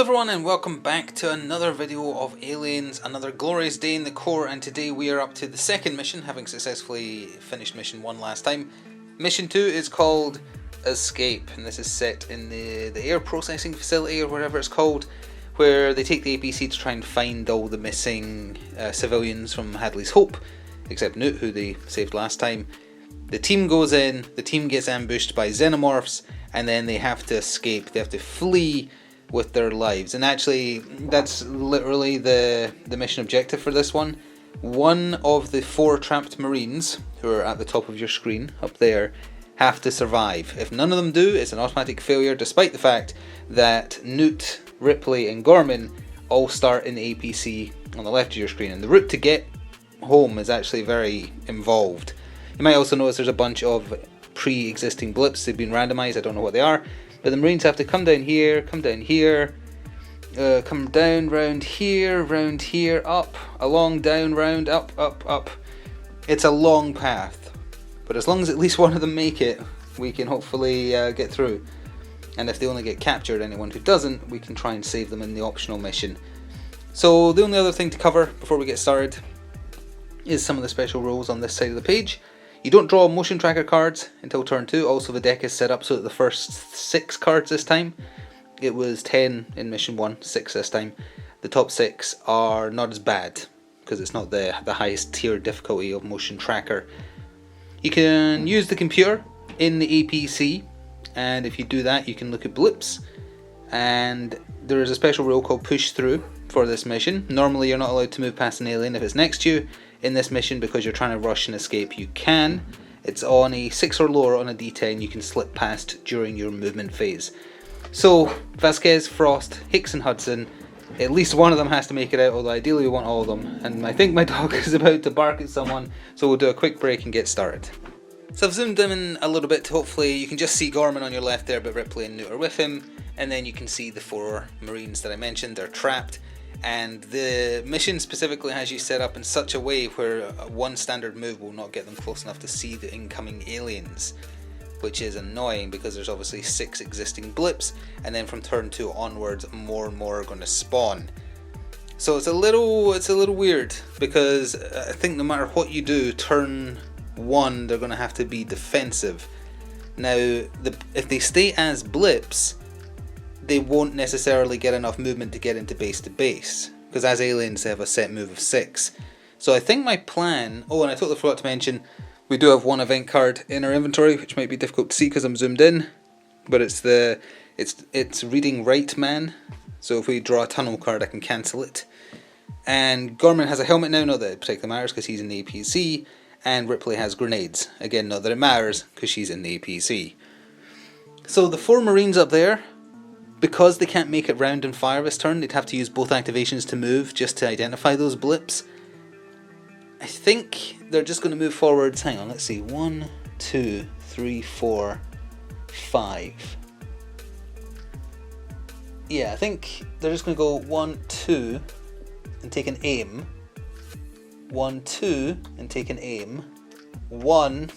everyone and welcome back to another video of Aliens, another glorious day in the core, and today we are up to the second mission, having successfully finished mission 1 last time. Mission 2 is called Escape, and this is set in the air processing facility or whatever it's called, where they take the APC to try and find all the missing civilians from Hadley's Hope, except Newt, who they saved last time. The team goes in, the team gets ambushed by xenomorphs, and then they have to escape, they have to flee with their lives. And actually, that's literally the mission objective for this one. One of the 4 trapped Marines, who are at the top of your screen, up there, have to survive. If none of them do, it's an automatic failure, despite the fact that Newt, Ripley and Gorman all start in the APC on the left of your screen. And the route to get home is actually very involved. You might also notice there's a bunch of pre-existing blips. They've been randomized, I don't know what they are. But the Marines have to come down here, come down, round here, up, along, down, round, up, up, up. It's a long path. But as long as at least one of them make it, we can hopefully get through. And if they only get captured, anyone who doesn't, we can try and save them in the optional mission. So the only other thing to cover before we get started is some of the special rules on this side of the page. You don't draw motion tracker cards until turn 2. Also, the deck is set up so that the first 6 cards this time, it was 10 in mission 1, 6 this time. The top 6 are not as bad because it's not the highest tier difficulty of motion tracker. You can use the computer in the APC, and if you do that you can look at blips, and there is a special rule called push through for this mission. Normally you're not allowed to move past an alien if it's next to you. In this mission, because you're trying to rush and escape, you can. It's on a 6 or lower on a D10, you can slip past during your movement phase. So, Vasquez, Frost, Hicks and Hudson, at least one of them has to make it out, although ideally we want all of them. And I think my dog is about to bark at someone, so we'll do a quick break and get started. So I've zoomed in a little bit, hopefully you can just see Gorman on your left there, but Ripley and Newt are with him. And then you can see the 4 Marines that I mentioned, they're trapped. And the mission specifically has you set up in such a way where one standard move will not get them close enough to see the incoming aliens, which is annoying because there's obviously 6 existing blips, and then from turn 2 onwards more and more are going to spawn. So it's a little weird because I think no matter what you do, turn 1 they're going to have to be defensive. Now if they stay as blips, they won't necessarily get enough movement to get into base to base, because as aliens they have a set move of 6. So I think my plan, oh, and I totally forgot to mention, we do have one event card in our inventory, which might be difficult to see because I'm zoomed in, but it's reading right man, so if we draw a tunnel card I can cancel it. And Gorman has a helmet now, not that it particularly matters because he's in the APC, and Ripley has grenades, again not that it matters because she's in the APC. So the 4 Marines up there, because they can't make it round and fire this turn, they'd have to use both activations to move just to identify those blips. I think they're just going to move forwards. Hang on, let's see. 1, 2, 3, 4, 5. Yeah, I think they're just going to go 1, 2 and take an aim. 1, 2 and take an aim. 1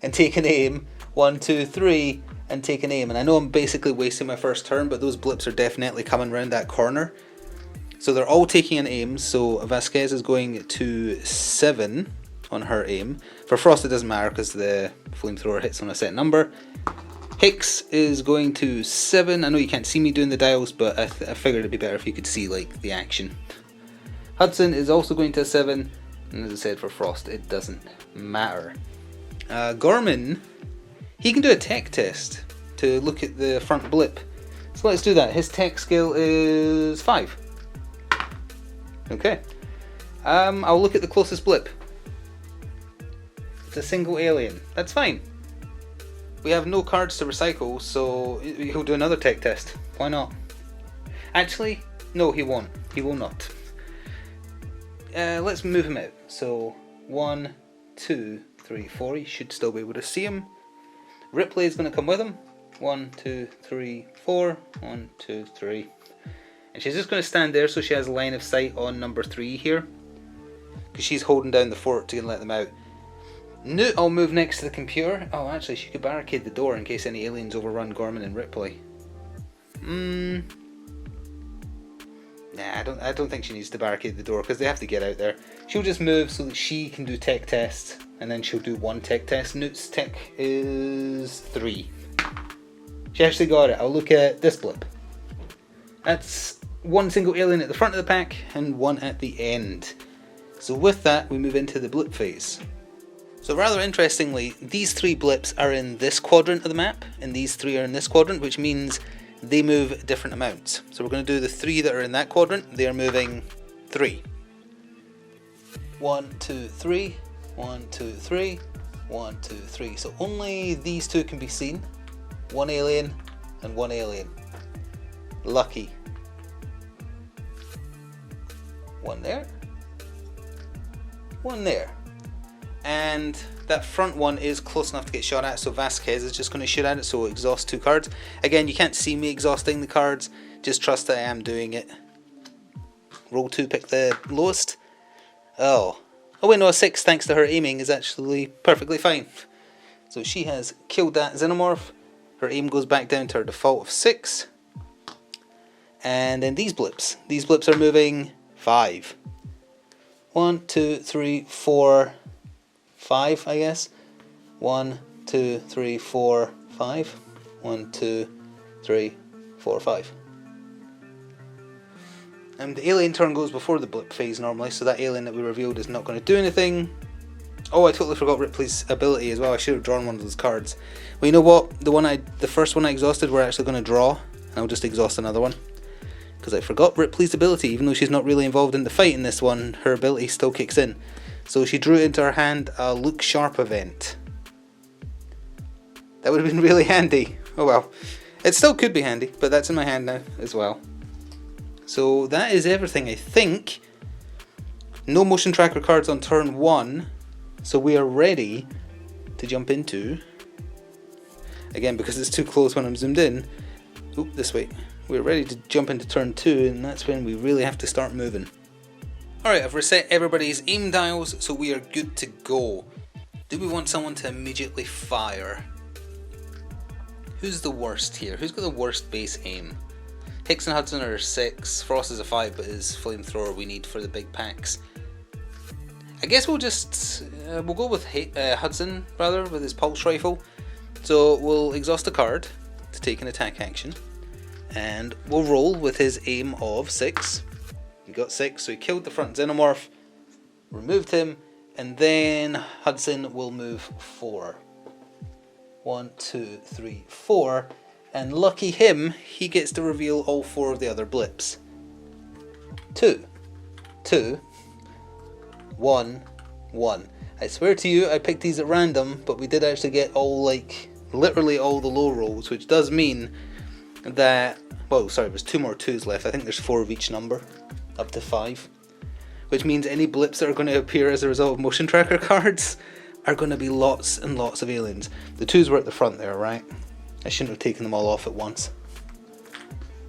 and take an aim. 1, 2, 3 and take an aim. And I know I'm basically wasting my first turn, but those blips are definitely coming around that corner. So they're all taking an aim. So Vasquez is going to 7 on her aim. For Frost it doesn't matter because the flamethrower hits on a set number. Hicks is going to 7. I know you can't see me doing the dials, but I figured it'd be better if you could see like the action. Hudson is also going to 7, and as I said for Frost it doesn't matter. Gorman, he can do a tech test to look at the front blip. So let's do that. His tech skill is 5. Okay. I'll look at the closest blip. It's a single alien. That's fine. We have no cards to recycle, so he'll do another tech test. Why not? Actually, no, he won't. He will not. Let's move him out. So 1, 2, 3, 4. You should still be able to see him. Ripley is going to come with him. 1, 2, 3, 4. 1, 2, 3. And she's just going to stand there so she has line of sight on number 3 here, because she's holding down the fort to let them out. Newt, I'll move next to the computer. Oh, actually, she could barricade the door in case any aliens overrun Gorman and Ripley. Nah, I don't think she needs to barricade the door because they have to get out there. She'll just move so that she can do tech tests, and then she'll do one tech test. Newt's tech is 3. She actually got it. I'll look at this blip. That's one single alien at the front of the pack and one at the end. So with that, we move into the blip phase. So rather interestingly, these 3 blips are in this quadrant of the map, and these 3 are in this quadrant, which means they move different amounts. So we're going to do the 3 that are in that quadrant. They are moving 3. 1, 2, 3. 1, 2, 3. 1, 2, 3. So only these 2 can be seen. 1 alien and 1 alien. Lucky. 1 there. 1 there. And that front one is close enough to get shot at, so Vasquez is just going to shoot at it, so exhaust 2 cards. Again, you can't see me exhausting the cards, just trust that I am doing it. Roll 2, pick the lowest. Oh wait, no, a 6 thanks to her aiming is actually perfectly fine. So she has killed that xenomorph. Her aim goes back down to her default of 6. And then these blips are moving 5. 1, 2, 3, 4, 5, I guess. 1, 2, 3, 4, 5. 1, 2, 3, 4, 5. And the alien turn goes before the blip phase normally, so that alien that we revealed is not going to do anything. Oh, I totally forgot Ripley's ability as well. I should have drawn one of those cards. Well, you know what? The first one I exhausted, we're actually going to draw, and I'll just exhaust another one. Because I forgot Ripley's ability. Even though she's not really involved in the fight in this one, her ability still kicks in. So she drew into her hand a Look Sharp event. That would have been really handy. Oh well. It still could be handy, but that's in my hand now as well. So that is everything, I think. No motion tracker cards on turn 1. So we are ready to jump into... Again, because it's too close when I'm zoomed in. Oop, this way. We're ready to jump into turn 2, and that's when we really have to start moving. Alright, I've reset everybody's aim dials, so we are good to go. Do we want someone to immediately fire? Who's the worst here? Who's got the worst base aim? Hicks and Hudson are 6, Frost is a 5, but his flamethrower we need for the big packs. I guess we'll just, we'll go with Hudson, rather, with his pulse rifle. So we'll exhaust a card to take an attack action. And we'll roll with his aim of 6. He got 6, so he killed the front xenomorph, removed him, and then Hudson will move 4. 1, 2, 3, 4, and lucky him, he gets to reveal all 4 of the other blips. 2, 2, 1, 1. I swear to you, I picked these at random, but we did actually get all, like, literally all the low rolls, which does mean that, well, sorry, there's 2 more 2s left. I think there's 4 of each number, up to 5. Which means any blips that are going to appear as a result of motion tracker cards are going to be lots and lots of aliens. The 2s were at the front there, right? I shouldn't have taken them all off at once.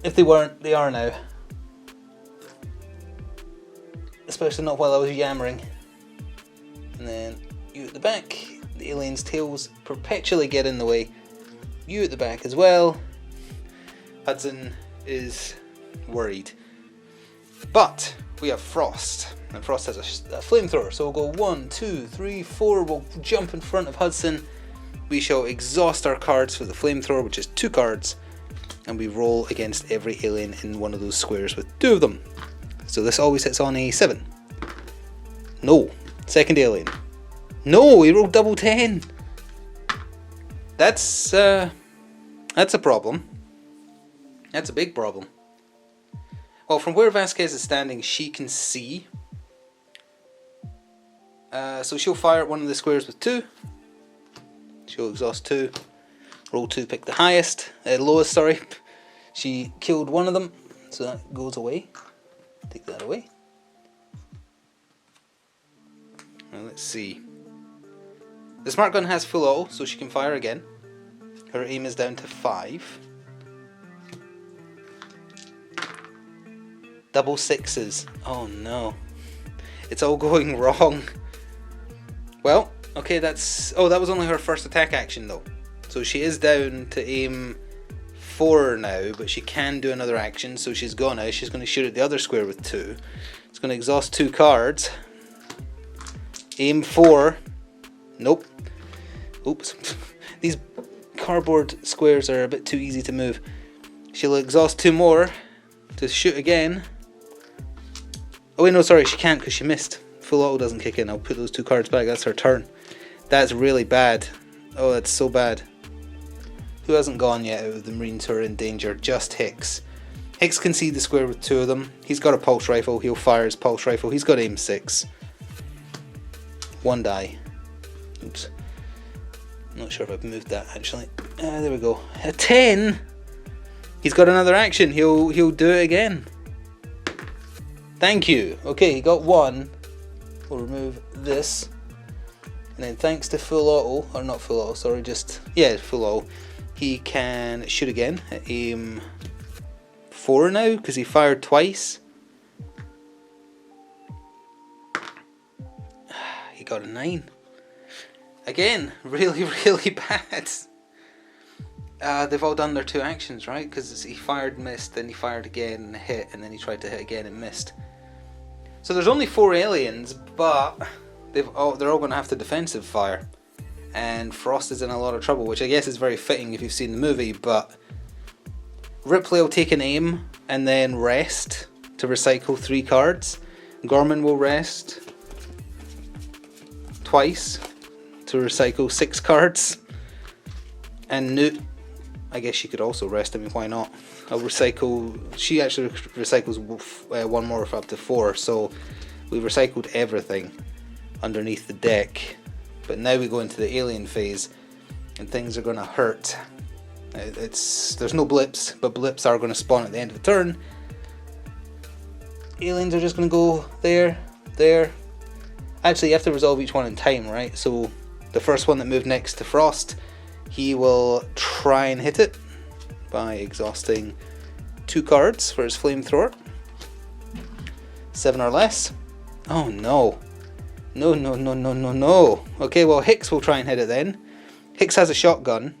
If they weren't, they are now. Especially not while I was yammering. And then you at the back. The aliens' tails perpetually get in the way. You at the back as well. Hudson is worried. But we have Frost. And Frost has a flamethrower. So we'll go 1, 2, 3, 4. We'll jump in front of Hudson. We shall exhaust our cards for the flamethrower, which is 2 cards. And we roll against every alien in one of those squares with 2 of them. So this always hits on a 7. No. Second alien. No, he rolled double 10. That's a problem. That's a big problem. Well, from where Vasquez is standing, she can see. So she'll fire at one of the squares with 2. She'll exhaust 2. Roll 2, pick the lowest, sorry. She killed one of them, so that goes away. Take that away. Now let's see. The smart gun has full auto, so she can fire again. Her aim is down to 5. Double 6s. Oh no. It's all going wrong. Well, okay, that was only her first attack action though. So she is down to aim 4 now, but she can do another action, so she's gonna shoot at the other square with 2. It's gonna exhaust 2 cards. Aim 4. Nope. Oops. These cardboard squares are a bit too easy to move. She'll exhaust 2 more to shoot again. Oh wait, no, sorry, she can't because she missed. Full auto doesn't kick in. I'll put those 2 cards back. That's her turn. That's really bad. Oh, that's so bad. Who hasn't gone yet out of the Marines who are in danger? Just Hicks. Hicks can see the square with 2 of them. He's got a pulse rifle. He'll fire his pulse rifle. He's got aim 6. 1 die. Oops. Not sure if I've moved that actually. There we go. A 10. He's got another action. He'll do it again. Thank you. Okay, he got 1. We'll remove this. And then thanks to full auto, or not full auto, sorry, just, yeah, full auto, he can shoot again at aim 4 now, because he fired twice. He got a 9. Again, really, really bad. They've all done their 2 actions, right? Because he fired, missed, then he fired again and hit, and then he tried to hit again and missed. So there's only 4 aliens, but they're all going to have to defensive fire. And Frost is in a lot of trouble, which I guess is very fitting if you've seen the movie, but Ripley will take an aim and then rest to recycle 3 cards. Gorman will rest twice to recycle 6 cards. And Newt, I guess she could also rest, I mean, why not? I'll recycle, she actually recycles 1 more for up to 4, so we've recycled everything underneath the deck. But now we go into the alien phase, and things are going to hurt. There's no blips, but blips are going to spawn at the end of the turn. Aliens are just going to go there, there. Actually, you have to resolve each one in time, right? So the first one that moved next to Frost, he will try and hit it by exhausting 2 cards for his flamethrower. 7 or less. Oh no. No, no, no, no, no, no. Okay, well, Hicks will try and hit it then. Hicks has a shotgun.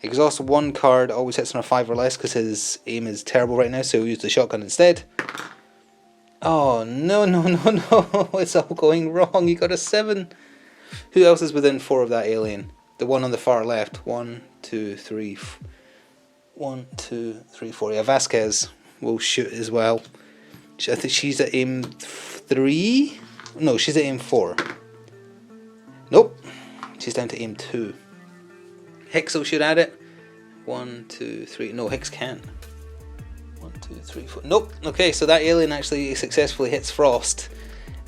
Exhaust 1 card, always hits on a 5 or less because his aim is terrible right now, so he'll use the shotgun instead. Oh, no, no, no, no. It's all going wrong. He got a 7. Who else is within 4 of that alien? The one on the far left. 1, 2, 3. 1, 2, 3, 4. Yeah, Vasquez will shoot as well. I think she's at aim 3. No, she's at aim 4. Nope. She's down to aim 2. Hicks will shoot at it. 1, 2, 3. No, Hicks can't. 1, 2, 3, 4. Nope. Okay, so that alien actually successfully hits Frost.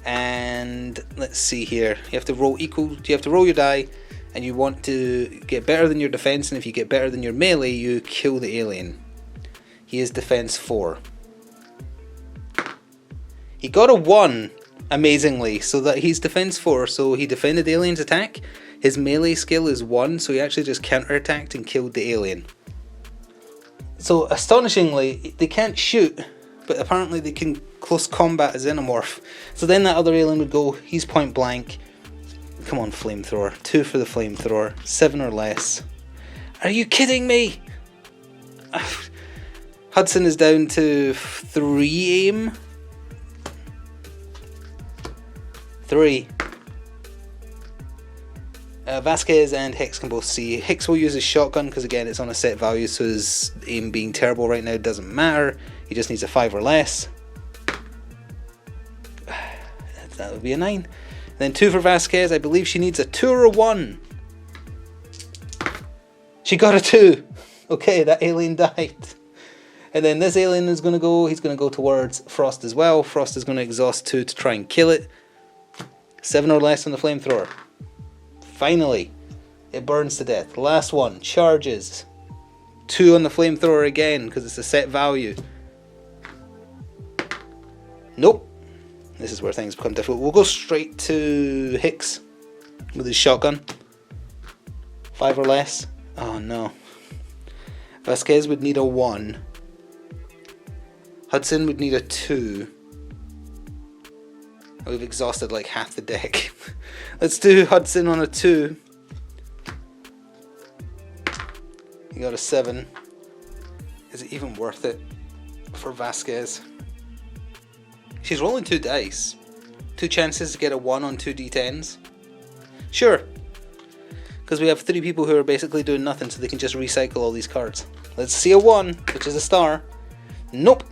And let's see here. You have to roll equal. You have to roll your die, and you want to get better than your defense. And if you get better than your melee, you kill the alien. He is defense 4. He got a 1, amazingly, so that he's defense 4. So he defended the alien's attack. His melee skill is 1, so he actually just counterattacked and killed the alien. So astonishingly, they can't shoot, but apparently they can close combat a xenomorph. So then that other alien would go, he's point blank. Come on, flamethrower. 2 for the flamethrower. 7 or less. Are you kidding me? Hudson is down to 3 aim. 3. Vasquez and Hicks can both see. Hicks will use his shotgun because again it's on a set value, so his aim being terrible right now doesn't matter. He just needs a 5 or less. That would be a 9. And then 2 for Vasquez. I believe she needs a 2 or a 1. She got a 2. Okay, that alien died. And then this alien is going to go, he's going to go towards Frost as well. Frost is going to exhaust 2 to try and kill it. 7 or less on the flamethrower. Finally, it burns to death. Last one, charges. 2 on the flamethrower again, because it's a set value. Nope. This is where things become difficult. We'll go straight to Hicks with his shotgun. 5 or less. Oh no. Vasquez would need a 1. Hudson would need a 2. We've exhausted like half the deck. Let's do Hudson on a 2. You got a 7. Is it even worth it for Vasquez? She's rolling 2 dice. 2 chances to get a 1 on 2 d10s. Sure. Because we have 3 people who are basically doing nothing, so they can just recycle all these cards. Let's see a 1, which is a star. Nope.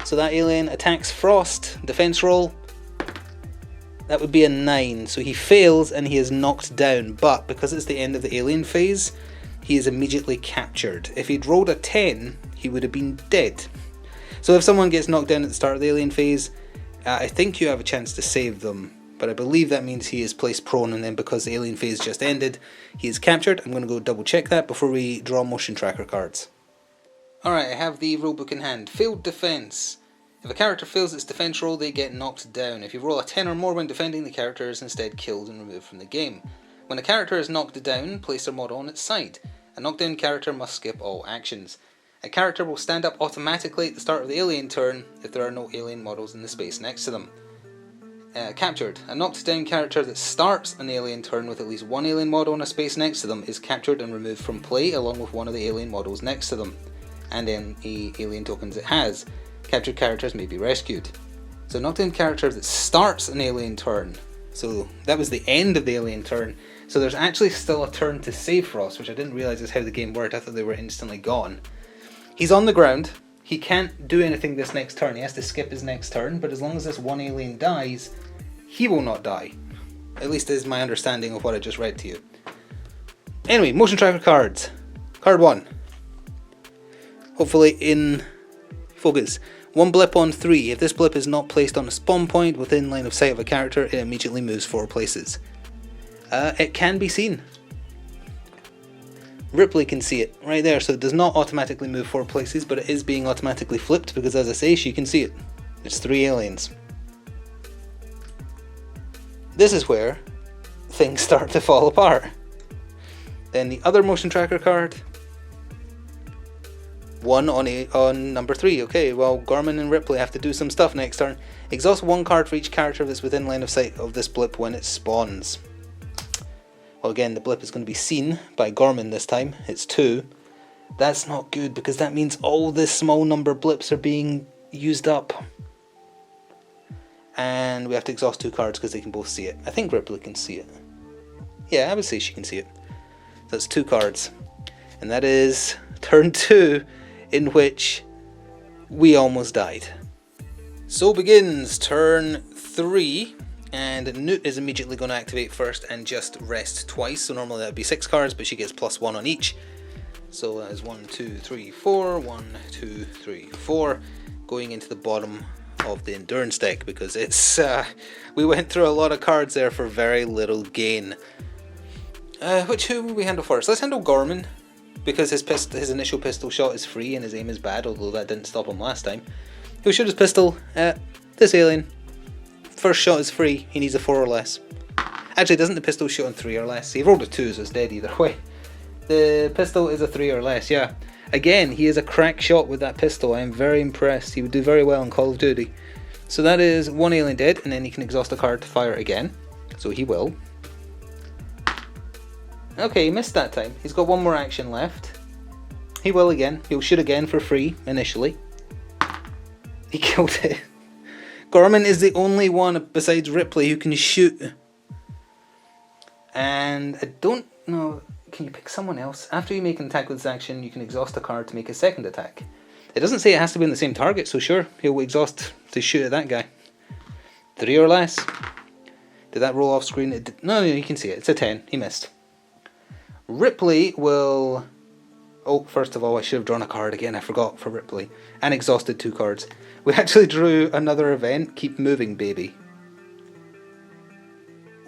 So that alien attacks Frost. Defense roll. That would be a 9. So he fails and he is knocked down. But because it's the end of the alien phase, he is immediately captured. If he'd rolled a 10, he would have been dead. So if someone gets knocked down at the start of the alien phase, I think you have a chance to save them. But I believe that means he is placed prone, and then because the alien phase just ended, he is captured. I'm going to go double check that before we draw motion tracker cards. Alright, I have the rulebook in hand. Failed defense. If a character fails its defense roll, they get knocked down. If you roll a 10 or more when defending, the character is instead killed and removed from the game. When a character is knocked down, place their model on its side. A knockdown character must skip all actions. A character will stand up automatically at the start of the alien turn if there are no alien models in the space next to them. Captured. A knocked down character that starts an alien turn with at least one alien model in a space next to them is captured and removed from play along with one of the alien models next to them, and any alien tokens it has. Captured characters may be rescued. So a knocked down character that starts an alien turn. So that was the end of the alien turn. So there's actually still a turn to save Frost, which I didn't realise is how the game worked. I thought they were instantly gone. He's on the ground. He can't do anything this next turn. He has to skip his next turn, but as long as this one alien dies, he will not die. At least is my understanding of what I just read to you. Anyway, motion tracker cards. Card 1. Hopefully in focus. 1 blip on 3. If this blip is not placed on a spawn point within line of sight of a character, it immediately moves 4 places. It can be seen. Ripley can see it right there, so it does not automatically move 4 places, but it is being automatically flipped because, as I say, she can see it. It's 3 aliens. This is where things start to fall apart. Then the other motion tracker card. 1 on number 3. Okay, well, Gorman and Ripley have to do some stuff next turn. Exhaust 1 card for each character that's within line of sight of this blip when it spawns. Well, again, the blip is going to be seen by Gorman this time. It's 2. That's not good because that means all this small number blips are being used up. And we have to exhaust 2 cards because they can both see it. I think Ripley can see it. Yeah, I would say she can see it. So that's 2 cards. And that is turn 2, in which we almost died. So begins turn 3. And Newt is immediately going to activate first and just rest twice. So normally that would be 6 cards, but she gets +1 on each. So that is 1, 2, 3, 4. 1, 2, 3, 4. Going into the bottom of the endurance deck because it's we went through a lot of cards there for very little gain. Who will we handle first? Let's handle Gorman because his initial pistol shot is free and his aim is bad, although that didn't stop him last time. He'll shoot his pistol at this alien. First shot is free. He needs a 4 or less. Actually, doesn't the pistol shoot on 3 or less? He rolled a 2, so it's dead either way. The pistol is a 3 or less, yeah. Again, he is a crack shot with that pistol. I am very impressed. He would do very well in Call of Duty. So that is 1 alien dead, and then he can exhaust a card to fire again. So he will. Okay, he missed that time. He's got 1 more action left. He will again. He'll shoot again for free, initially. He killed it. Gorman is the only one besides Ripley who can shoot. And I don't know... Can you pick someone else? After you make an attack with this action, you can exhaust a card to make a second attack. It doesn't say it has to be on the same target, so sure, he'll exhaust to shoot at that guy. 3 or less. Did that roll off screen? It did. No, you can see it. It's a 10. He missed. Ripley will... Oh, first of all, I should have drawn a card again. I forgot for Ripley. And exhausted 2 cards. We actually drew another event. Keep moving, baby.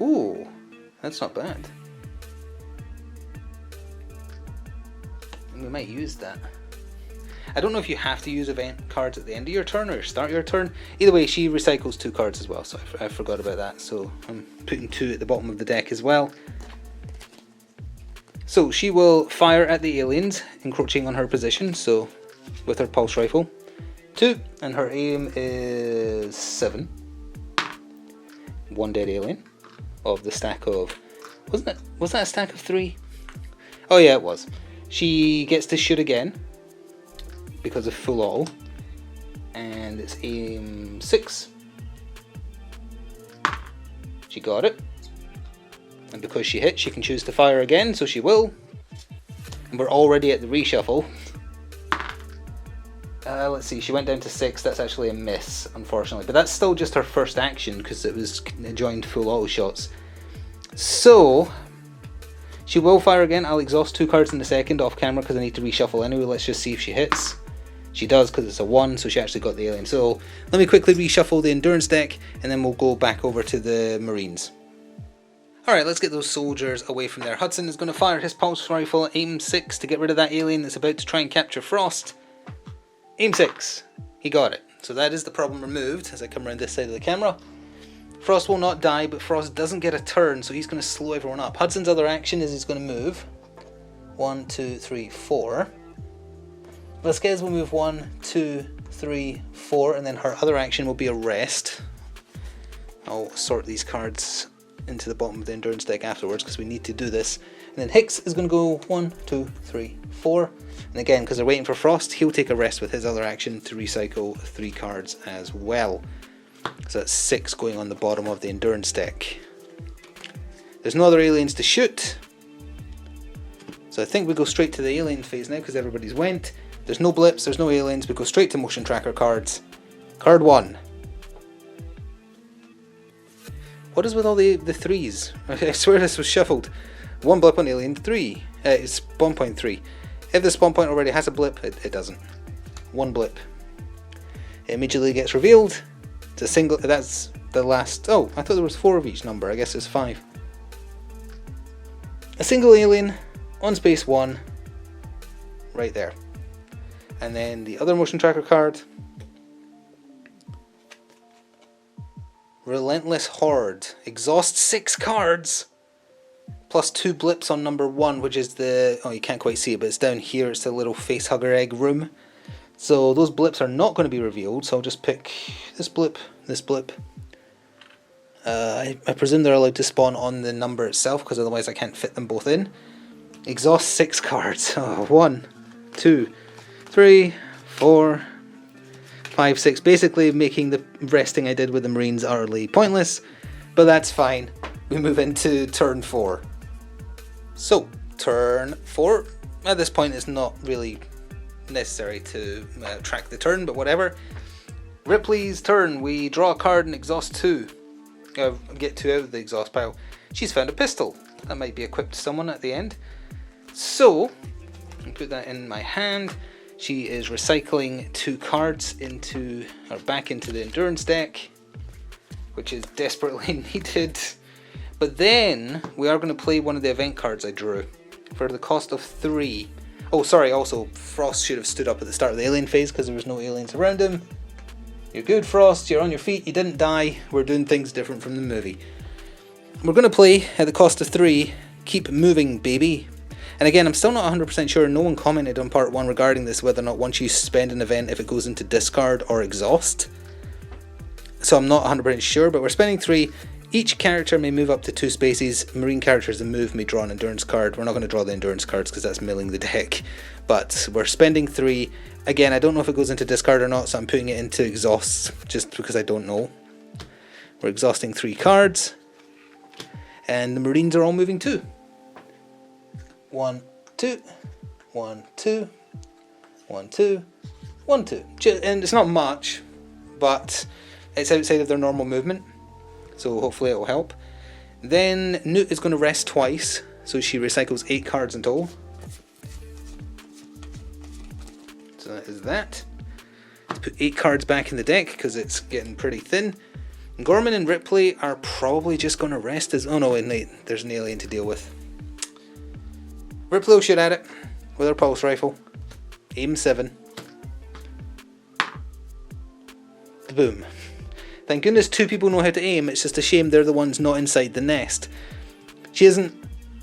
Ooh, that's not bad. We might use that. I don't know if you have to use event cards at the end of your turn or start your turn. Either way, she recycles 2 cards as well, so I forgot about that. So I'm putting 2 at the bottom of the deck as well. So she will fire at the aliens, encroaching on her position, so with her pulse rifle. 2, and her aim is 7. 1 dead alien of the stack of... Was that a stack of 3? Oh yeah, it was. She gets to shoot again because of full auto, and it's aim 6. She got it, and because she hit, she can choose to fire again, so she will. And we're already at the reshuffle. Let's see, she went down to 6. That's actually a miss, unfortunately, but that's still just her first action because it was joined full auto shots. So she will fire again. I'll exhaust 2 cards in a second off camera because I need to reshuffle anyway. Let's just see if she hits. She does because it's a 1, so she actually got the alien. So let me quickly reshuffle the endurance deck and then we'll go back over to the Marines. Alright, let's get those soldiers away from there. Hudson is going to fire his pulse rifle at aim 6 to get rid of that alien that's about to try and capture Frost. Aim 6. He got it. So that is the problem removed as I come around this side of the camera. Frost will not die, but Frost doesn't get a turn, so he's going to slow everyone up. Hudson's other action is he's going to move. 1, 2, 3, 4. Vasquez will move 1, 2, 3, 4, and then her other action will be a rest. I'll sort these cards into the bottom of the endurance deck afterwards because we need to do this. And then Hicks is going to go 1, 2, 3, 4. And again, because they're waiting for Frost, he'll take a rest with his other action to recycle 3 cards as well. So that's 6 going on the bottom of the endurance deck. There's no other aliens to shoot. So I think we go straight to the alien phase now because everybody's went. There's no blips, there's no aliens, we go straight to motion tracker cards. Card 1. What is with all the 3s? I swear this was shuffled. 1 blip on alien, 3. It's spawn point 3. If the spawn point already has a blip, it doesn't. 1 blip. It immediately gets revealed. It's a single, that's the last, oh, I thought there was 4 of each number, I guess it's 5. A single alien on space 1, right there. And then the other motion tracker card, Relentless Horde. Exhaust 6 cards, plus 2 blips on number 1, which is the, oh you can't quite see it, but it's down here, it's the little face hugger egg room. So those blips are not going to be revealed, so I'll just pick this blip, this blip. I presume they're allowed to spawn on the number itself, because otherwise I can't fit them both in. Exhaust 6 cards. Oh, 1, 2, 3, 4, 5, 6. Basically making the resting I did with the Marines utterly pointless, but that's fine. We move into turn 4. So, turn 4. At this point it's not really necessary to track the turn, but whatever. Ripley's turn. We draw a card and exhaust 2. Get 2 out of the exhaust pile. She's found a pistol. That might be equipped to someone at the end. So, I'll put that in my hand. She is recycling 2 cards back into the endurance deck, which is desperately needed. But then we are going to play one of the event cards I drew for the cost of 3. Oh, sorry, also, Frost should have stood up at the start of the alien phase because there was no aliens around him. You're good, Frost, you're on your feet, you didn't die. We're doing things different from the movie. We're going to play at the cost of 3, Keep Moving, Baby. And again, I'm still not 100% sure, no one commented on part 1 regarding this, whether or not once you spend an event, if it goes into discard or exhaust. So I'm not 100% sure, but we're spending 3. Each character may move up to 2 spaces. Marine characters that move may draw an endurance card. We're not going to draw the endurance cards because that's milling the deck. But we're spending 3. Again, I don't know if it goes into discard or not, so I'm putting it into exhausts just because I don't know. We're exhausting 3 cards. And the Marines are all moving 2. 1, 2, 1, 2, 1, 2, 1, 2. And it's not much, but it's outside of their normal movement. So hopefully it will help. Then Newt is going to rest twice, so she recycles 8 cards in total. So that is that. Let's put 8 cards back in the deck because it's getting pretty thin. Gorman and Ripley are probably just going to rest as... Oh no, wait, there's an alien to deal with. Ripley will shoot at it with her pulse rifle. Aim 7. Boom. Thank goodness 2 people know how to aim, it's just a shame they're the ones not inside the nest. She isn't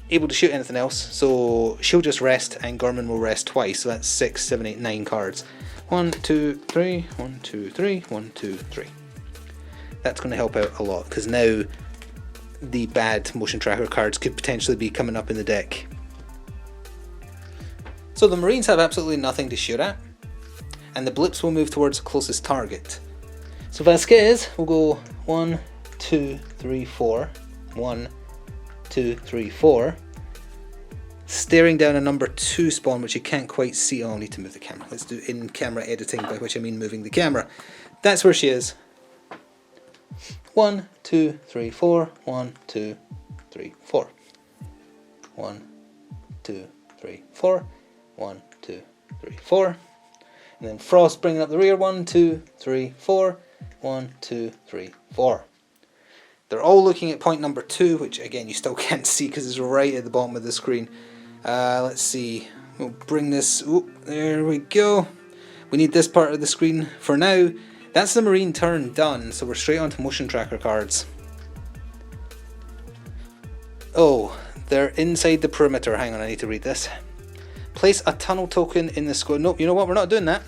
able to shoot anything else, so she'll just rest and Gorman will rest twice, so that's 6, 7, 8, 9 cards. 1, 2, 3, 1, 2, 3, 1, 2, 3. That's going to help out a lot, because now the bad motion tracker cards could potentially be coming up in the deck. So the Marines have absolutely nothing to shoot at, and the blips will move towards the closest target. So Vasquez will go 1, 2, 3, 4. 1, 2, 3, 4. Staring down a number 2 spawn, which you can't quite see. Oh, I need to move the camera. Let's do in-camera editing, by which I mean moving the camera. That's where she is. 1, 2, 3, 4. 1, 2, 3, 4. 1, 2, 3, 4. 1, 2, 3, 4. And then Frost bringing up the rear. 1, 2, 3, 4. 1, 2, 3, 4. They're all looking at point number 2, which again you still can't see because it's right at the bottom of the screen. Let's see. We'll bring this. Oh, there we go. We need this part of the screen for now. That's the Marine turn done, so we're straight onto motion tracker cards. Oh, they're inside the perimeter. Hang on, I need to read this. Place a tunnel token in the square. Nope, you know what? We're not doing that.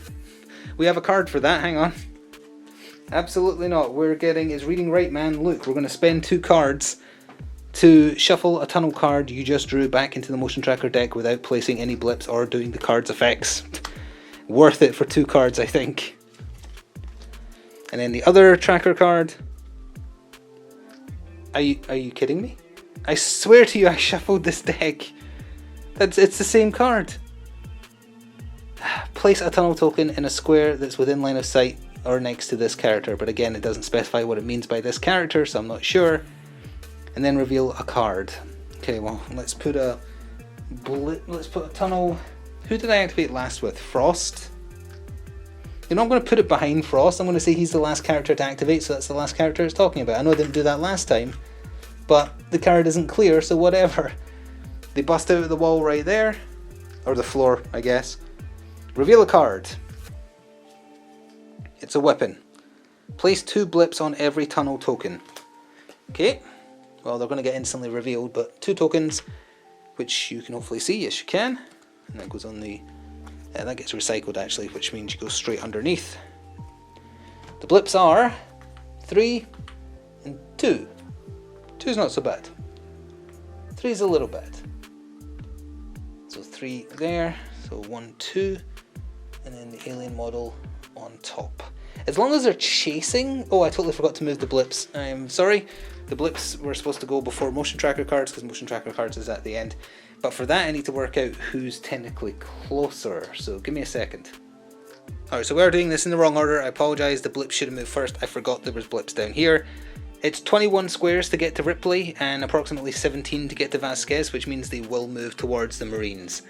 We have a card for that. Hang on. Absolutely not. We're getting is reading right, man. Look, we're going to spend 2 cards to shuffle a tunnel card you just drew back into the motion tracker deck without placing any blips or doing the card's effects. Worth it for 2 cards, I think. And then the other tracker card. Are you kidding me? I swear to you, I shuffled this deck. It's the same card. Place a tunnel token in a square that's within line of sight or next to this character, but again it doesn't specify what it means by this character, so I'm not sure. And then reveal a card. Okay, well, let's put a tunnel. Who did I activate last with? Frost? You know, I'm going to put it behind Frost. I'm going to say he's the last character to activate, so that's the last character it's talking about. I know I didn't do that last time, but the card isn't clear, so whatever. They bust out of the wall right there, or the floor, I guess. Reveal a card. It's a weapon. Place 2 blips on every tunnel token. Okay, well, they're going to get instantly revealed, but 2 tokens, which you can hopefully see. Yes, you can. And that goes on the... Yeah, that gets recycled, actually, which means you go straight underneath. The blips are 3 and 2. 2's not so bad. 3's a little bad. So 3 there, so 1, 2, and then the alien model on top. As long as they're chasing... Oh, I totally forgot to move the blips. I'm sorry. The blips were supposed to go before motion tracker cards because motion tracker cards is at the end. But for that I need to work out who's technically closer. So give me a second. Alright, so we are doing this in the wrong order. I apologise. The blips should have moved first. I forgot there was blips down here. It's 21 squares to get to Ripley and approximately 17 to get to Vasquez, which means they will move towards the Marines.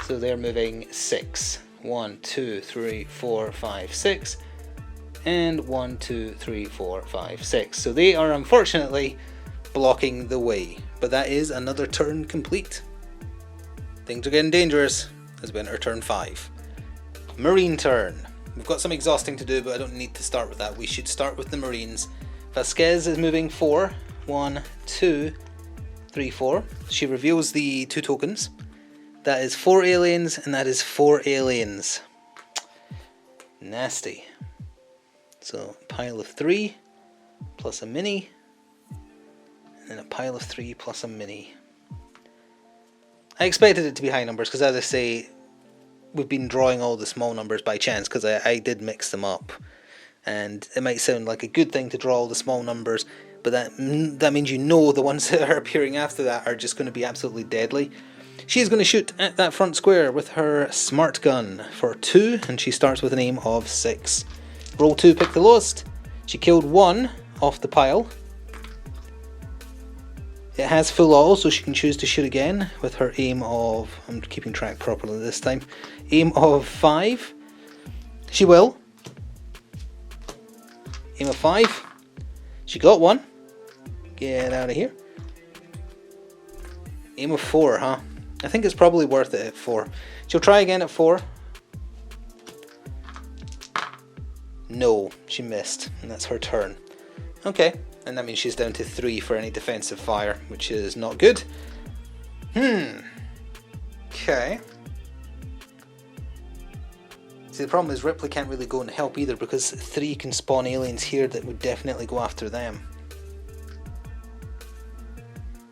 So they're moving 6. 1, 2, 3, 4, 5, 6. And 1, 2, 3, 4, 5, 6. So they are unfortunately blocking the way. But that is another turn complete. Things are getting dangerous as we enter turn 5. Marine turn. We've got some exhausting to do, but I don't need to start with that. We should start with the Marines. Vasquez is moving 4. 1, 2, 3, 4. She reveals the 2 tokens. That is 4 aliens, and that is 4 aliens. Nasty. So, a pile of 3 plus a mini, and then a pile of 3 plus a mini. I expected it to be high numbers because, as I say, we've been drawing all the small numbers by chance because I did mix them up. And it might sound like a good thing to draw all the small numbers, but that means you know the ones that are appearing after that are just going to be absolutely deadly. She's going to shoot at that front square with her smart gun for 2, and she starts with an aim of 6. Roll 2, pick the lowest. She killed 1 off the pile. It has full auto, so she can choose to shoot again with her aim of... I'm keeping track properly this time. Aim of 5. She will. Aim of 5. She got 1. Get out of here. Aim of 4, huh? I think it's probably worth it at 4. She'll try again at 4. No, she missed, and that's her turn. Okay, and that means she's down to 3 for any defensive fire, which is not good. Okay. See, the problem is Ripley can't really go and help either because 3 can spawn aliens here that would definitely go after them.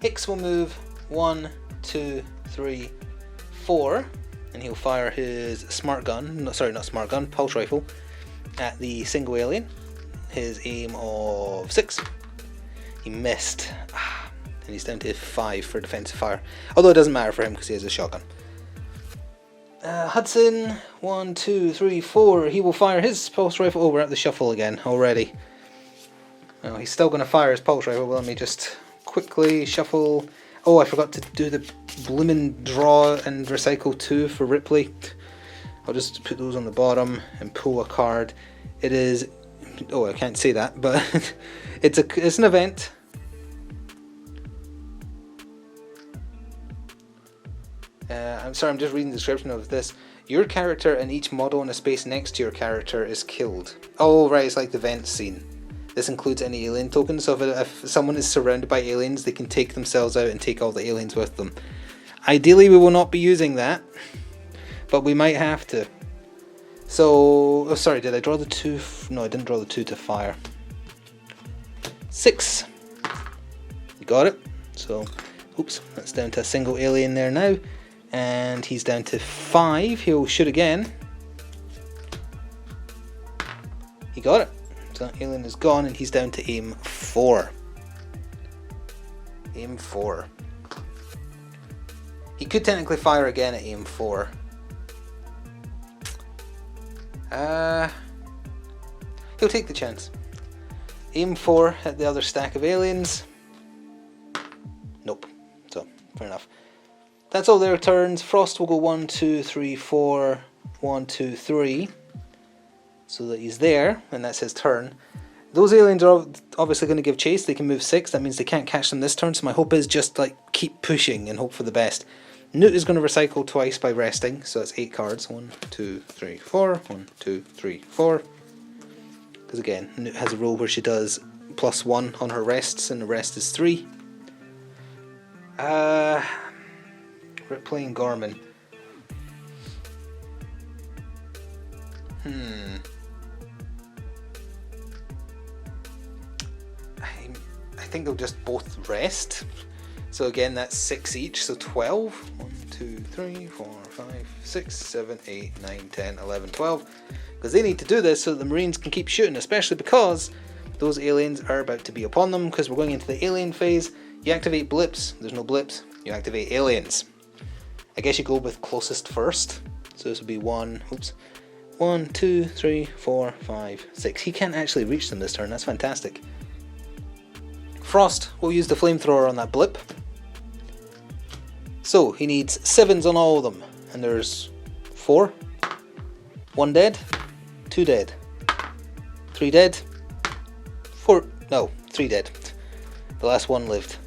Hicks will move 1, 2, 3, 4, and he'll fire his smart gun, no, sorry, not smart gun, pulse rifle, at the single alien. His aim of 6. He missed, and he's down to 5 for defensive fire. Although it doesn't matter for him because he has a shotgun. Hudson, 1, 2, 3, 4. He will fire his pulse rifle. Oh, we're at the shuffle again already. Oh, he's still going to fire his pulse rifle. Well, let me just quickly shuffle. Oh, I forgot to do the bloomin' draw and recycle 2 for Ripley. I'll just put those on the bottom and pull a card. It is... Oh, I can't say that, but it's an event. I'm sorry, I'm just reading the description of this. Your character and each model in a space next to your character is killed. Oh, right, it's like the vent scene. This includes any alien tokens, so if someone is surrounded by aliens, they can take themselves out and take all the aliens with them. Ideally, we will not be using that, but we might have to. So, oh sorry, did I draw the 2? No, I didn't draw the 2 to fire. 6. You got it. So, oops, that's down to a single alien there now. And he's down to 5. He'll shoot again. He got it. So that alien is gone and he's down to aim 4. Aim 4. He could technically fire again at aim 4. He'll take the chance. Aim 4 at the other stack of aliens. Nope. So, fair enough. That's all their turns. Frost will go 1, 2, 3, 4. 1, 2, 3. So that he's there, and that's his turn. Those aliens are obviously going to give chase. They can move 6. That means they can't catch them this turn. So my hope is just like keep pushing and hope for the best. Newt is going to recycle twice by resting. So that's 8 cards. 1, 2, 3, 4. 1, 2, 3, 4. Because again, Newt has a rule where she does +1 on her rests, and the rest is 3. We're playing Gorman. I think they'll just both rest. So again, that's 6 each, so 12. 1, 2, 3, 4, 5, 6, 7, 8, 9, 10, 11, 12. Because they need to do this so that the Marines can keep shooting, especially because those aliens are about to be upon them, because we're going into the alien phase. You activate blips, there's no blips, you activate aliens. I guess you go with closest first. So this would be 1, 2, 3, 4, 5, 6. He can't actually reach them this turn, that's fantastic. Frost will use the flamethrower on that blip. So he needs 7s on all of them. And there's 4. 1 dead. 2 dead. 3 dead. 4. No, 3 dead. The last one lived.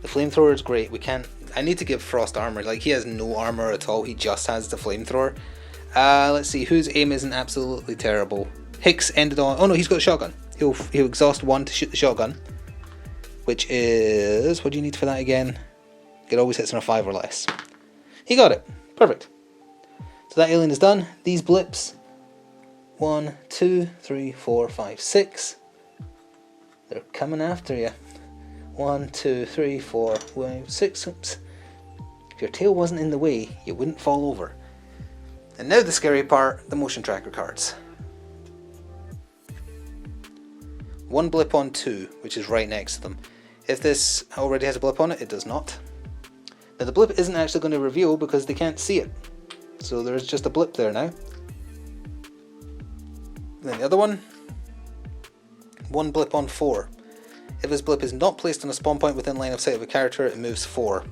The flamethrower is great. We can't. I need to give Frost armor. Like, he has no armor at all. He just has the flamethrower. Let's see. Whose aim isn't absolutely terrible? Hicks ended on. Oh no, he's got a shotgun. He'll exhaust 1 to shoot the shotgun, which is, what do you need for that again? It always hits on a 5 or less. He got it. Perfect. So that alien is done. These blips, 1, 2, 3, 4, 5, 6. They're coming after you. 1, 2, 3, 4, 5, 6. Oops. If your tail wasn't in the way, you wouldn't fall over. And now the scary part, the motion tracker cards. 1 blip on 2, which is right next to them. If this already has a blip on it, it does not. Now the blip isn't actually going to reveal because they can't see it. So there's just a blip there now. Then the other one, 1 blip on 4. If this blip is not placed on a spawn point within line of sight of a character, it moves 4.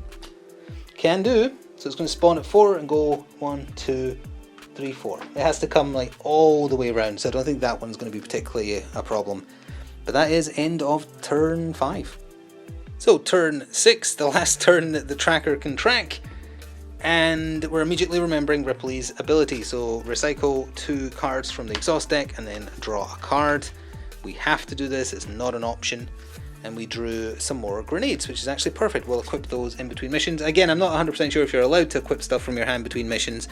Can do, so it's going to spawn at 4 and go 1, 2, 3, 4. It has to come like all the way around, so I don't think that one's going to be particularly a problem. But that is end of turn 5. So turn 6, the last turn that the tracker can track, and we're immediately remembering Ripley's ability. So recycle 2 cards from the exhaust deck and then draw a card. We have to do this, it's not an option. And we drew some more grenades, which is actually perfect. We'll equip those in between missions. Again, I'm not 100% sure if you're allowed to equip stuff from your hand between missions,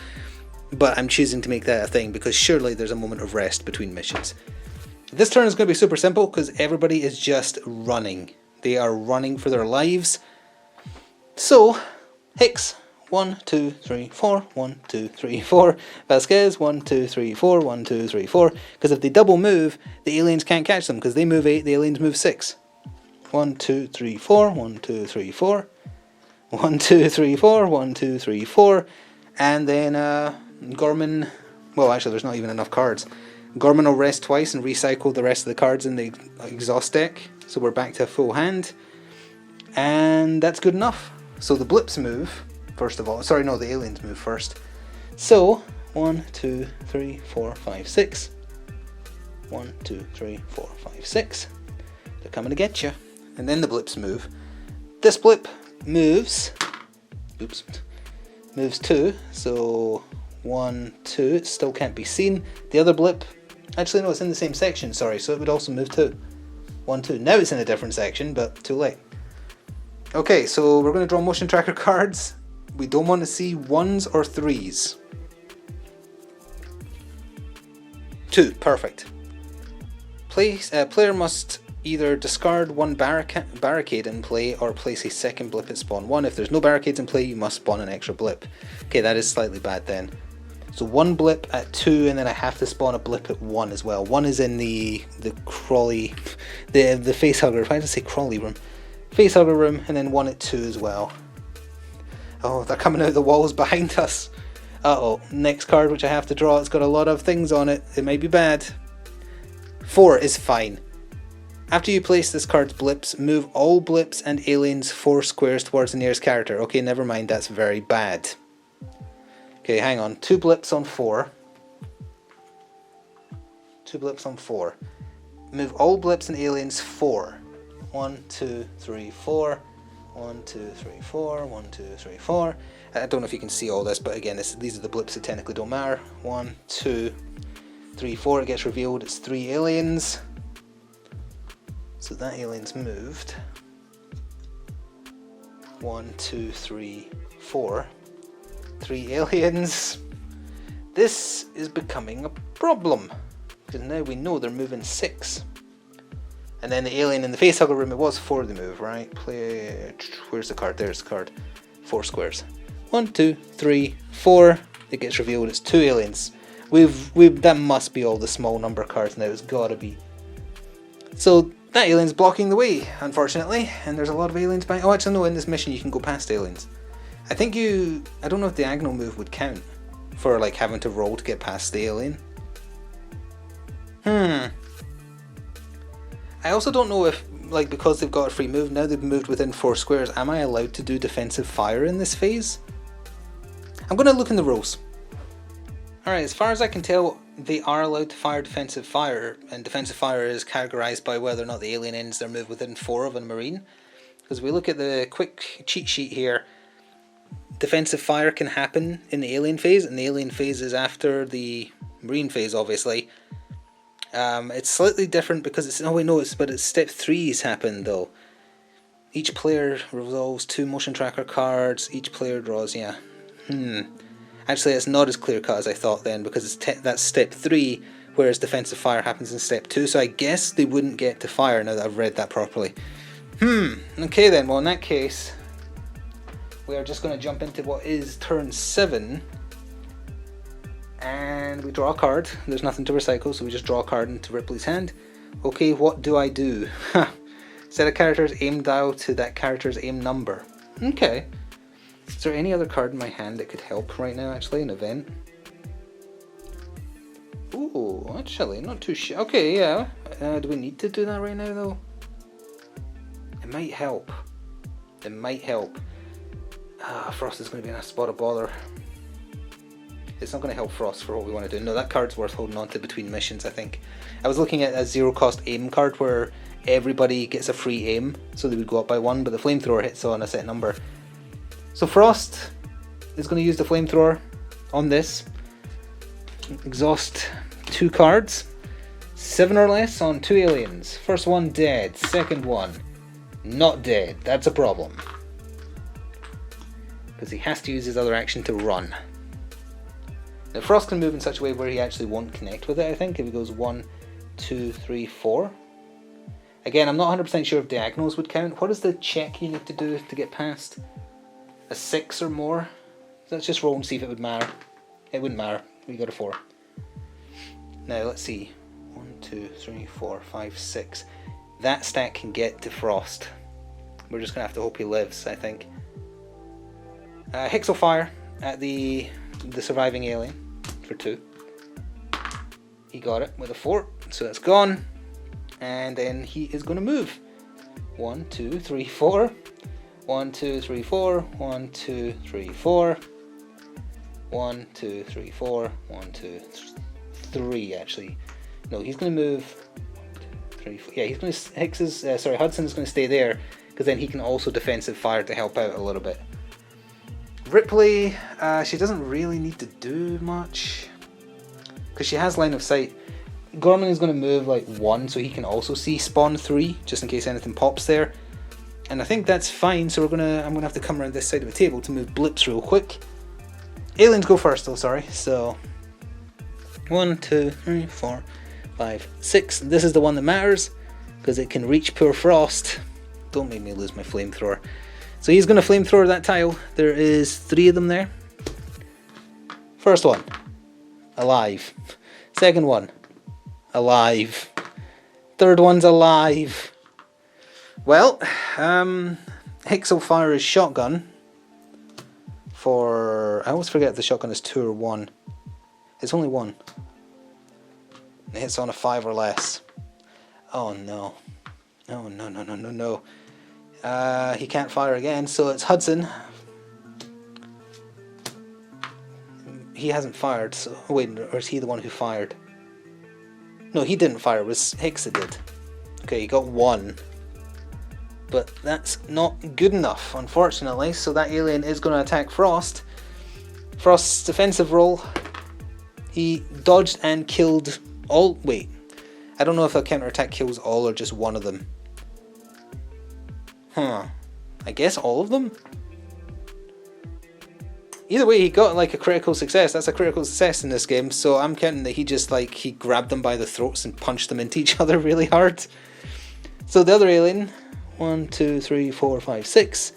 but I'm choosing to make that a thing because surely there's a moment of rest between missions. This turn is going to be super simple because everybody is just running. They are running for their lives. So, Hicks 1, 2, 3, 4, 1, 2, 3, 4. Vasquez, 1, 2, 3, 4, 1, 2, 3, 4. Because if they double move, the aliens can't catch them because they move 8, the aliens move 6. 1, 2, 3, 4, 1, 2, 3, 4. 1, 2, 3, 4, 1, 2, 3, 4. And then Gorman, well actually there's not even enough cards. Gorman will rest twice and recycle the rest of the cards in the exhaust deck. So we're back to a full hand. And that's good enough. So the blips move, first of all. Sorry, no, the aliens move first. So, 1, 2, 3, 4, 5, 6. 1, 2, 3, 4, 5, 6. They're coming to get you. And then the blips move. This blip moves. Oops. Moves 2. So, 1, 2. It still can't be seen. The other blip. Actually, no, it's in the same section, sorry. So it would also move 2. 1, 2. Now it's in a different section, but too late. Okay, so we're going to draw motion tracker cards. We don't want to see 1s or 3s. 2, perfect. Player must either discard 1 barricade in play or place a second blip at spawn 1. If there's no barricades in play, you must spawn an extra blip. Okay, that is slightly bad then. So 1 blip at 2, and then I have to spawn a blip at 1 as well. 1 is in the crawly, the facehugger. Why did I say crawly room? Facehugger room, and then 1 at 2 as well. Oh, they're coming out the walls behind us. Uh-oh, next card which I have to draw, it's got a lot of things on it. It might be bad. 4 is fine. After you place this card's blips, move all blips and aliens 4 squares towards the nearest character. Okay, never mind, that's very bad. Okay, hang on. 2 blips on 4. 2 blips on 4. Move all blips and aliens 4. 1, 2, 3, 4. 1, 2, 3, 4. 1, 2, 3, 4. I don't know if you can see all this, but again, these are the blips that technically don't matter. 1, 2, 3, 4. It gets revealed. It's 3 aliens. So that alien's moved. 1, 2, 3, 4. 3 aliens. This is becoming a problem because now we know they're moving 6. And then the alien in the facehugger room, it was 4 they move, right? Where's the card? There's the card. 4 squares. 1, 2, 3, 4. It gets revealed. It's 2 aliens. That must be all the small number cards now. It's gotta be. So that alien's blocking the way, unfortunately. And there's a lot of aliens behind. Oh, actually no, in this mission you can go past aliens. I don't know if diagonal move would count for like having to roll to get past the alien. I also don't know if, like, because they've got a free move, now they've moved within 4 squares, am I allowed to do defensive fire in this phase? I'm going to look in the rules. Alright, as far as I can tell, they are allowed to fire defensive fire, and defensive fire is categorized by whether or not the alien ends their move within 4 of a marine. Because we look at the quick cheat sheet here, defensive fire can happen in the alien phase, and the alien phase is after the marine phase, obviously. It's slightly different because it's step 3's happened though. Each player resolves 2 motion tracker cards. Each player draws, yeah. Actually, it's not as clear cut as I thought then, because that's step 3, whereas defensive fire happens in step 2. So I guess they wouldn't get to fire now that I've read that properly. Okay then. Well, in that case, we are just going to jump into what is turn 7. And we draw a card. There's nothing to recycle, so we just draw a card into Ripley's hand. Okay, what do I do? Set a character's aim dial to that character's aim number. Okay. Is there any other card in my hand that could help right now, actually, an event? Ooh, actually, not too sure. Okay, yeah. Do we need to do that right now, though? It might help. It might help. Frost is going to be in a spot of bother. It's not going to help Frost for what we want to do. No, that card's worth holding on to between missions, I think. I was looking at a 0-cost aim card where everybody gets a free aim, so they would go up by 1, but the flamethrower hits on a set number. So Frost is going to use the flamethrower on this. Exhaust 2 cards. 7 or less on 2 aliens. First one dead, second one not dead. That's a problem. Because he has to use his other action to run. Now Frost can move in such a way where he actually won't connect with it, I think, if he goes 1, 2, 3, 4. Again, I'm not 100% sure if diagonals would count. What is the check you need to do to get past? A 6 or more? let's just roll and see if it would matter. It wouldn't matter. We got a 4. Now let's see. 1, 2, 3, 4, 5, 6. That stack can get to Frost. We're just gonna have to hope he lives, I think. Hicks will fire at the surviving alien for 2. He got it with a 4, so that's gone. And then he is gonna move. 1, 2, 3, 4. 1, 2, 3, 4. 1, 2, 3, 4. 1, 2, 3, 4. 1, 2, 3 actually. No, he's going to move. 3, 4. Yeah, he's going to. Hudson's going to stay there because then he can also defensive fire to help out a little bit. Ripley, she doesn't really need to do much because she has line of sight. Gorman is going to move like 1 so he can also see spawn 3 just in case anything pops there. And I think that's fine, so I'm gonna have to come around this side of the table to move blips real quick. Aliens go first though, sorry. So 1, 2, 3, 4, 5, 6. This is the one that matters because it can reach poor Frost. Don't make me lose my flamethrower. So he's gonna flamethrower that tile. There is 3 of them there. First one, alive. Second one, alive. Third one's alive. Well, Hicks will fire his shotgun for... I always forget if the shotgun is 2 or 1. It's only 1. It hits on a 5 or less. Oh no. Oh no, no, no, no, no. He can't fire again, so it's Hudson. He hasn't fired, so... Oh, wait, or is he the one who fired? No, he didn't fire, it was Hicks that did. Okay, he got 1. But that's not good enough, unfortunately, so that alien is going to attack Frost. Frost's defensive roll, he dodged and killed all... Wait, I don't know if a counterattack kills all or just one of them. I guess all of them? Either way, he got like a critical success. That's a critical success in this game, so I'm counting that he just like, he grabbed them by the throats and punched them into each other really hard. So the other alien... 1, 2, 3, 4, 5, 6.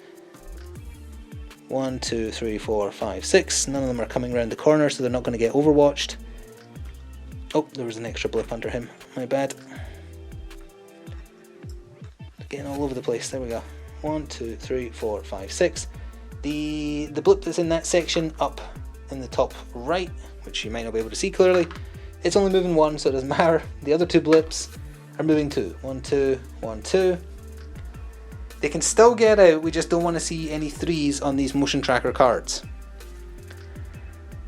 1, 2, 3, 4, 5, 6. None of them are coming around the corner, so they're not going to get overwatched. Oh, there was an extra blip under him. My bad. Getting all over the place. There we go. 1, 2, 3, 4, 5, 6. The blip that's in that section up in the top right, which you might not be able to see clearly, it's only moving 1, so it doesn't matter. The other 2 blips are moving 2. 1, 2, 1, 2. They can still get out, we just don't want to see any 3s on these motion tracker cards.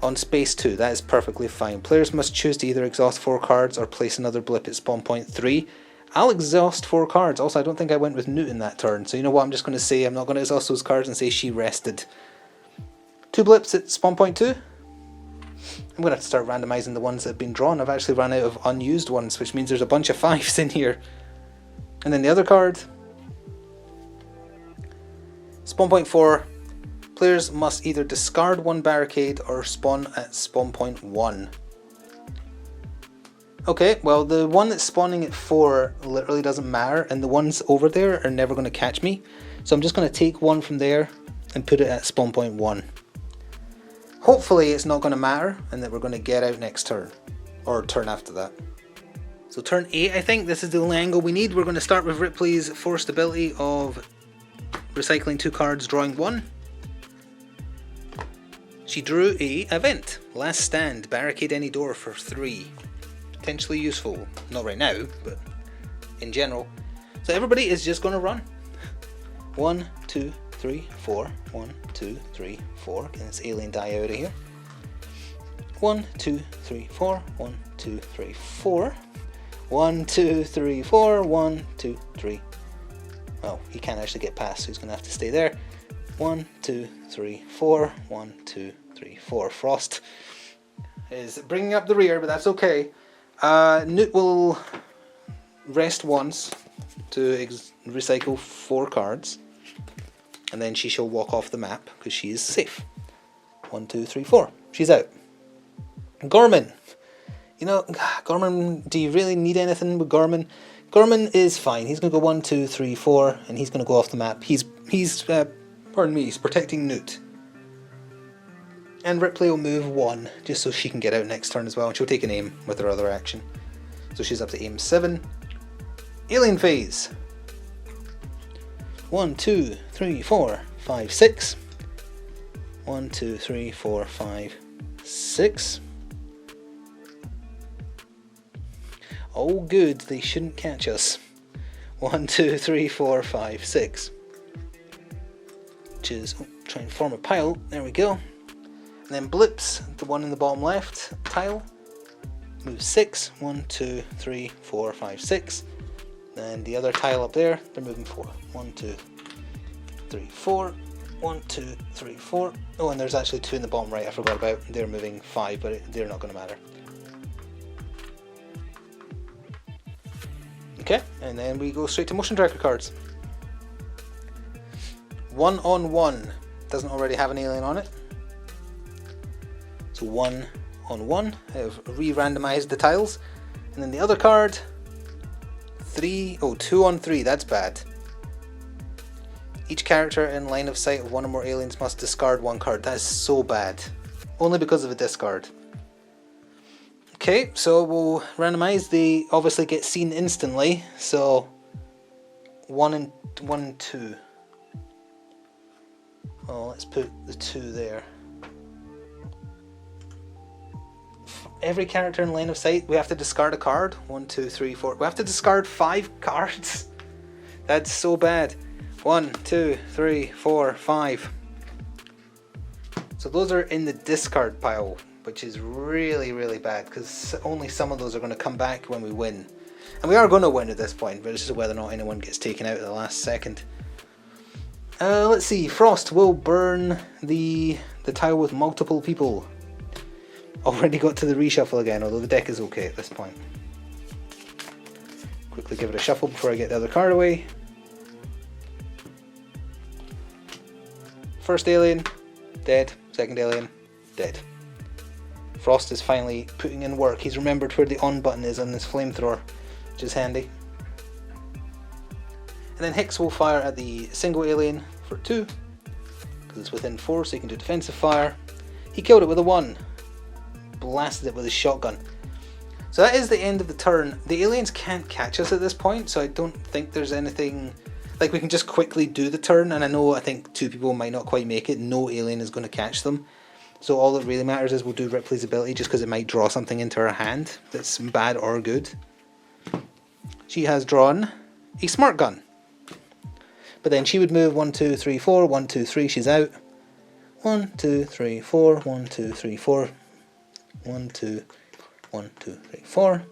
On space 2, that is perfectly fine. Players must choose to either exhaust 4 cards or place another blip at spawn point 3. I'll exhaust 4 cards. Also, I don't think I went with Newton that turn, so you know what, I'm just going to say I'm not going to exhaust those cards and say she rested. 2 blips at spawn point 2. I'm going to have to start randomizing the ones that have been drawn. I've actually run out of unused ones, which means there's a bunch of 5s in here. And then the other card... Spawn point 4, players must either discard 1 barricade or spawn at spawn point 1. Okay, well the one that's spawning at 4 literally doesn't matter, and the ones over there are never going to catch me. So I'm just going to take 1 from there and put it at spawn point 1. Hopefully it's not going to matter and that we're going to get out next turn, or turn after that. So turn 8, I think, this is the only angle we need. We're going to start with Ripley's forced ability of recycling 2 cards, drawing 1. She drew a event. Last stand. Barricade any door for 3. Potentially useful. Not right now, but in general. So everybody is just going to run. 1, 2, 3, 4. 1, 2, 3, 4. Get this alien die out of here. 1, 2, 3, 4. 1, 2, 3, 4. 1, 2, 3, 4. 1, 2, 3. Oh, he can't actually get past, so he's going to have to stay there. 1, 2, 3, 4. 1, 2, 3, 4. Frost is bringing up the rear, but that's okay. Newt will rest once to recycle 4 cards. And then she shall walk off the map, because she is safe. 1, 2, 3, 4. She's out. Gorman. You know, Gorman, do you really need anything with Gorman? Gorman is fine. He's going to go 1, 2, 3, 4, and he's going to go off the map. He's protecting Newt. And Ripley will move 1, just so she can get out next turn as well, and she'll take an aim with her other action. So she's up to aim 7. Alien phase. 1, 2, 3, 4, 5, 6. 1, 2, 3, 4, 5, 6. Oh good, they shouldn't catch us. 1, 2, 3, 4, 5, 6. Which is, try and form a pile, there we go. And then blips, the one in the bottom left tile, moves 6, 1, 2, 3, 4, 5, 6. Then the other tile up there, they're moving 4, 1, 2, 3, 4, 1, 2, 3, 4. Oh, and there's actually 2 in the bottom right I forgot about, they're moving 5, but they're not going to matter. Okay, and then we go straight to motion tracker cards. 1 on 1, doesn't already have an alien on it. So 1 on 1, I've re-randomized the tiles. And then the other card, 2 on 3, that's bad. Each character in line of sight of one or more aliens must discard 1 card. That is so bad. Only because of a discard. Okay, so we'll randomize. They obviously get seen instantly. So 1 and 2. Oh, let's put the 2 there. Every character in line of sight, we have to discard a card. 1, 2, 3, 4. We have to discard 5 cards. That's so bad. 1, 2, 3, 4, 5. So those are in the discard pile, which is really, really bad because only some of those are going to come back when we win. And we are going to win at this point, but it's just whether or not anyone gets taken out at the last second. Let's see. Frost will burn the tile with multiple people. Already got to the reshuffle again, although the deck is okay at this point. Quickly give it a shuffle before I get the other card away. First alien, dead. Second alien, dead. Frost is finally putting in work. He's remembered where the on button is on this flamethrower, which is handy. And then Hicks will fire at the single alien for 2, because it's within 4, so he can do defensive fire. He killed it with a 1. Blasted it with his shotgun. So that is the end of the turn. The aliens can't catch us at this point, so I don't think there's anything like we can just quickly do the turn. And I think 2 people might not quite make it. No alien is going to catch them. So all that really matters is we'll do Ripley's ability, just because it might draw something into her hand that's bad or good. She has drawn a smart gun, but then she would move 1, 2, 3, 4. 1, 2, 3. She's out. 1, 2, 3, 4. 1, 2, 3, 4. 1, 2, 1, 2, 3, 4,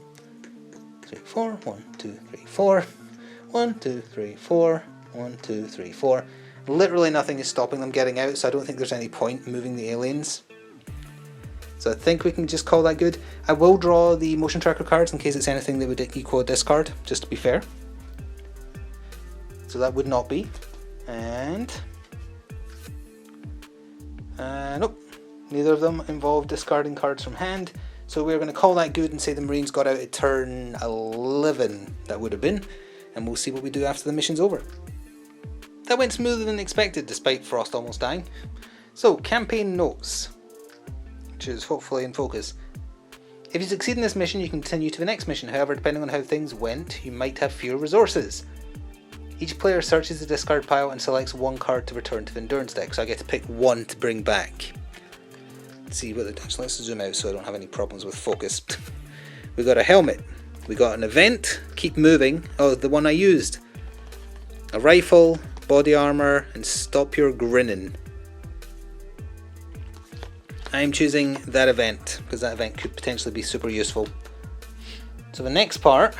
3, 4, 1, 2, 3, 4, 1, 2, 3, 4, 1, 2, 3, 4. Literally nothing is stopping them getting out, so I don't think there's any point moving the aliens. So I think we can just call that good. I will draw the motion tracker cards in case it's anything that would equal a discard, just to be fair. So that would not be. And nope. Neither of them involve discarding cards from hand, so we're going to call that good and say the Marines got out at turn 11, that would have been, and we'll see what we do after the mission's over. That went smoother than expected, despite Frost almost dying. So, campaign notes, which is hopefully in focus. If you succeed in this mission, you continue to the next mission. However, depending on how things went, you might have fewer resources. Each player searches the discard pile and selects 1 card to return to the endurance deck, so I get to pick 1 to bring back. See what let's zoom out so I don't have any problems with focus. We got a helmet, we got an event, keep moving, oh the one I used, a rifle, body armor, and stop your grinning. I'm choosing that event because that event could potentially be super useful. So the next part,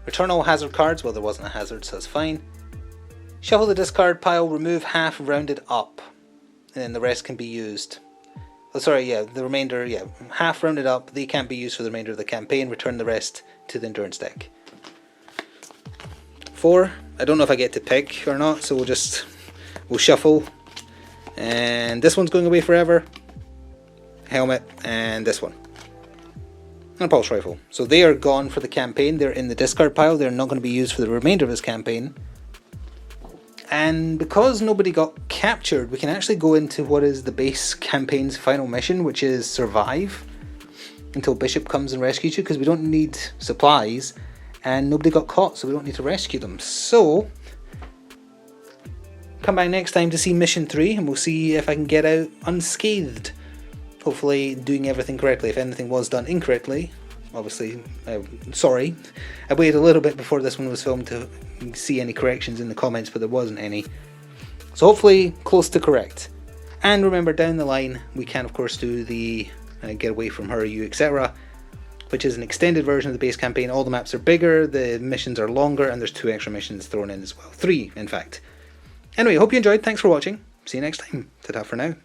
return all hazard cards. Well, there wasn't a hazard, so that's fine. Shuffle the discard pile, remove half rounded up, and then the rest can be used. Oh, sorry, yeah, the remainder, yeah, half rounded up, they can't be used for the remainder of the campaign. Return the rest to the endurance deck. 4, I don't know if I get to pick or not, so we'll shuffle. And this one's going away forever. Helmet, and this one. And a pulse rifle. So they are gone for the campaign. They're in the discard pile. They're not going to be used for the remainder of this campaign. And because nobody got captured, we can actually go into what is the base campaign's final mission, which is survive until Bishop comes and rescues you, because we don't need supplies and nobody got caught, so we don't need to rescue them. So come back next time to see mission 3 and we'll see if I can get out unscathed, hopefully doing everything correctly. If anything was done incorrectly, obviously sorry. I waited a little bit before this one was filmed to see any corrections in the comments, but there wasn't any, so hopefully close to correct. And remember, down the line we can of course do the get away from her, you, etc., which is an extended version of the base campaign. All the maps are bigger, the missions are longer, and there's 2 extra missions thrown in as well. 3 in fact. Anyway, hope you enjoyed, thanks for watching, see you next time, ta-ta for now.